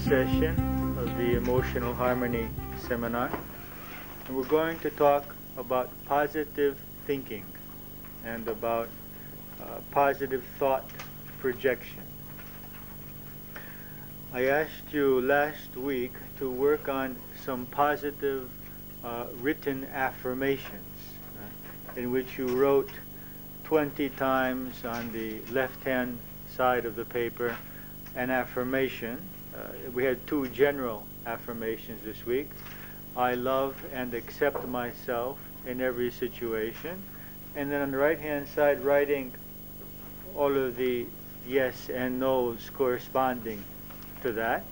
Session of the Emotional Harmony Seminar, and we're going to talk about positive thinking and about positive thought projection. I asked you last week to work on some positive written affirmations in which you wrote 20 times on the left-hand side of the paper an affirmation. We had two general affirmations this week. I love and accept myself in every situation. And then on the right-hand side, writing all of the yes and no's corresponding to that.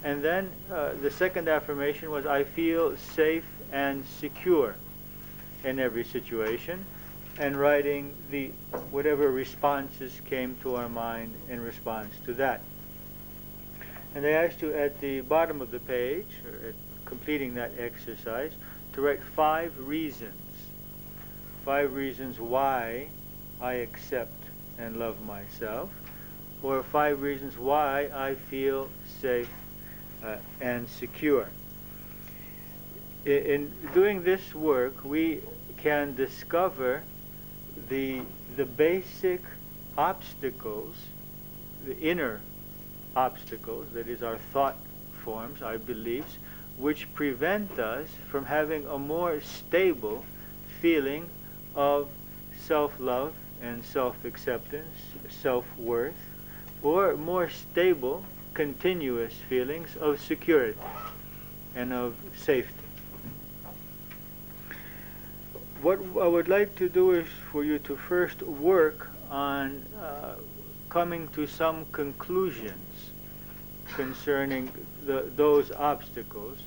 And then the second affirmation was, I feel safe and secure in every situation, and writing the whatever responses came to our mind in response to that. And they asked you at the bottom of the page, or at completing that exercise, to write 5 reasons. 5 reasons why I accept and love myself, or 5 reasons why I feel safe and secure. In doing this work, we can discover the basic obstacles, the inner obstacles, that is our thought forms, our beliefs, which prevent us from having a more stable feeling of self-love and self-acceptance, self-worth, or more stable, continuous feelings of security and of safety. What I would like to do is for you to first work on coming to some conclusions concerning those obstacles,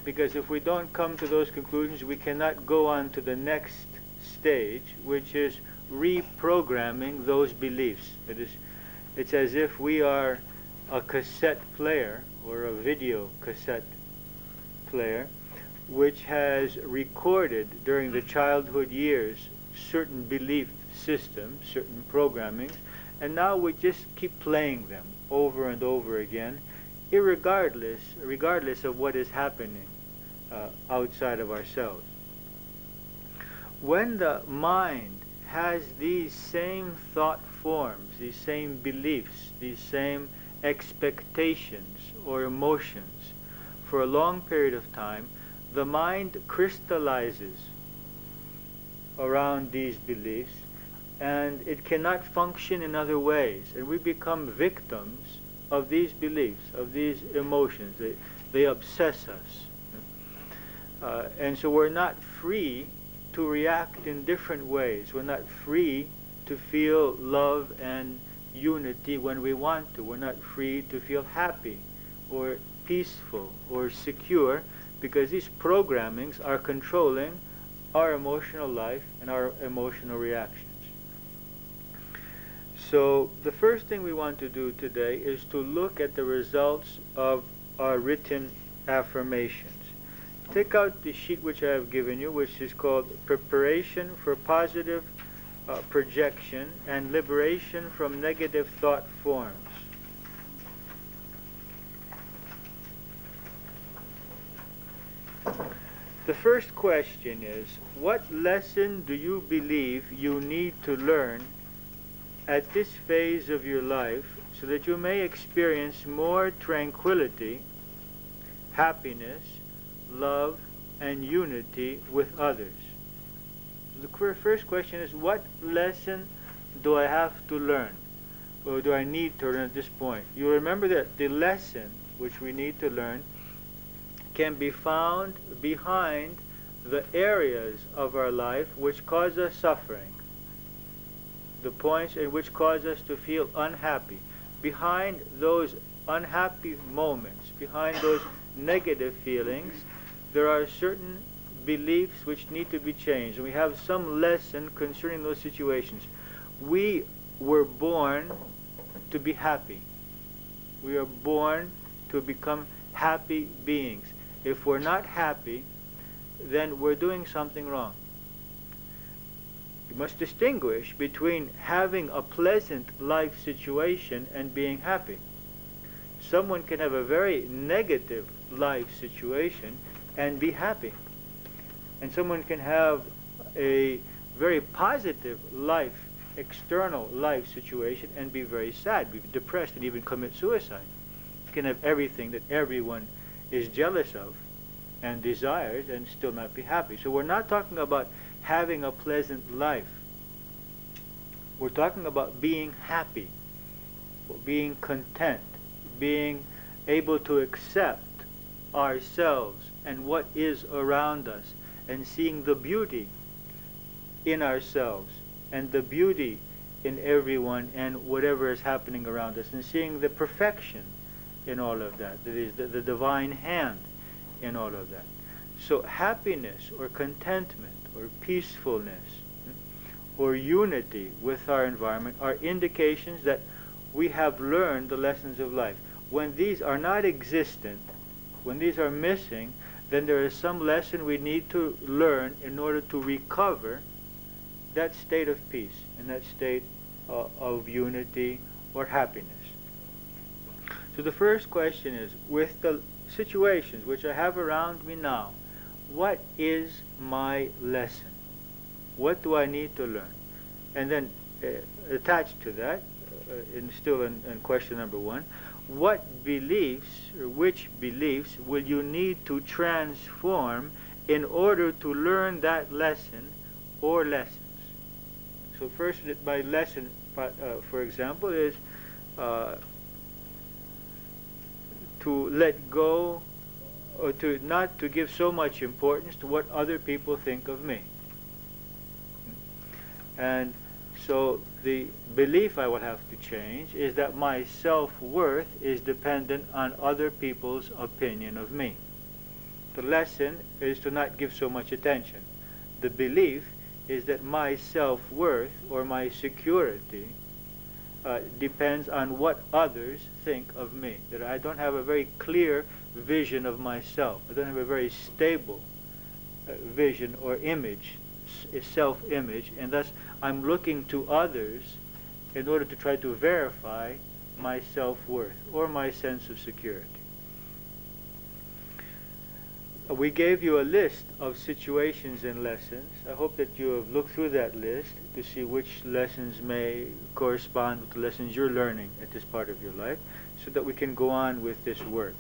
because if we don't come to those conclusions, we cannot go on to the next stage, which is reprogramming those beliefs. It's as if we are a cassette player or a video cassette player, which has recorded during the childhood years certain belief systems, certain programmings, and now we just keep playing them over and over again, regardless of what is happening outside of ourselves. When the mind has these same thought forms, these same beliefs, these same expectations or emotions for a long period of time, the mind crystallizes around these beliefs, and it cannot function in other ways, and we become victims of these beliefs, of these emotions. They obsess us. And so we're not free to react in different ways. We're not free to feel love and unity when we want to. We're not free to feel happy or peaceful or secure, because these programmings are controlling our emotional life and our emotional reactions. So the first thing we want to do today is to look at the results of our written affirmations. Take out the sheet which I have given you, which is called Preparation for Positive Projection and Liberation from Negative Thought Forms. The first question is, what lesson do you believe you need to learn at this phase of your life so that you may experience more tranquility, happiness, love, and unity with others? The first question is, what lesson do I have to learn, or do I need to learn at this point? You remember that the lesson which we need to learn can be found behind the areas of our life which cause us suffering, the points in which cause us to feel unhappy. Behind those unhappy moments, behind those negative feelings, there are certain beliefs which need to be changed. And we have some lesson concerning those situations. We were born to be happy. We are born to become happy beings. If we're not happy, then we're doing something wrong. You must distinguish between having a pleasant life situation and being happy. Someone can have a very negative life situation and be happy. And someone can have a very positive life, external life situation and be very sad, be depressed, and even commit suicide. You can have everything that everyone is jealous of and desires and still not be happy. So we're not talking about having a pleasant life. We're talking about being happy, being content, being able to accept ourselves and what is around us, and seeing the beauty in ourselves and the beauty in everyone and whatever is happening around us, and seeing the perfection in all of that. That is the divine hand in all of that. So happiness or contentment or peacefulness or unity with our environment are indications that we have learned the lessons of life. When these are not existent, when these are missing, then there is some lesson we need to learn in order to recover that state of peace and that state of unity or happiness. So the first question is, with the situations which I have around me now, what is my lesson? What do I need to learn? And then attached to that, still in question number one, what beliefs or which beliefs will you need to transform in order to learn that lesson or lessons? So first, by lesson, for example, is to let go, or to not to give so much importance to what other people think of me. And so the belief I will have to change is that my self-worth is dependent on other people's opinion of me. The lesson is to not give so much attention. The belief is that my self-worth or my security depends on what others think of me. That I don't have a very clear vision of myself. I don't have a very stable vision or image, self-image, and thus I'm looking to others in order to try to verify my self-worth or my sense of security. We gave you a list of situations and lessons. I hope that you have looked through that list to see which lessons may correspond with the lessons you're learning at this part of your life, so that we can go on with this work.